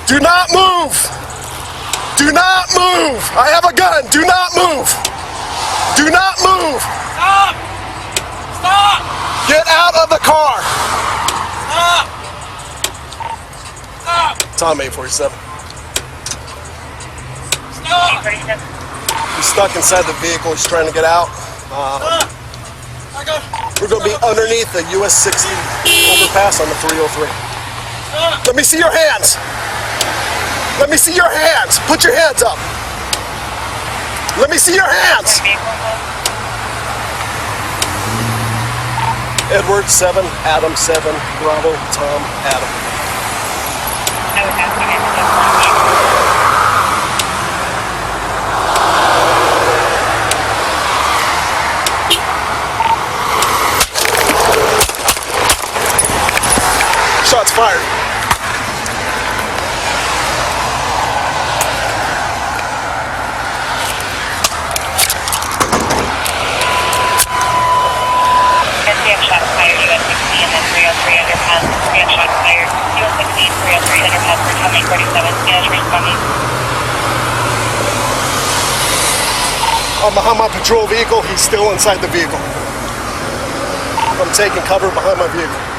Do not move! Do not move! I have a gun! Do not move! Do not move! Stop! Stop! Get out of the car! Stop! Stop! Tom 847. Stop! He's stuck inside the vehicle. He's trying to get out. We're going to be underneath the US 60 overpass on the 303. Let me see your hands. Let me see your hands. Put your hands up. Let me see your hands. Edward 7, Adam 7, Bravo, Tom, Adam. Shots fired. Shots fired, US 16 and then 303 underpass. Shots fired, US 16, 303 underpass for Tommy 47. Spanish responding. I'm behind my patrol vehicle. He's still inside the vehicle. I'm taking cover behind my vehicle.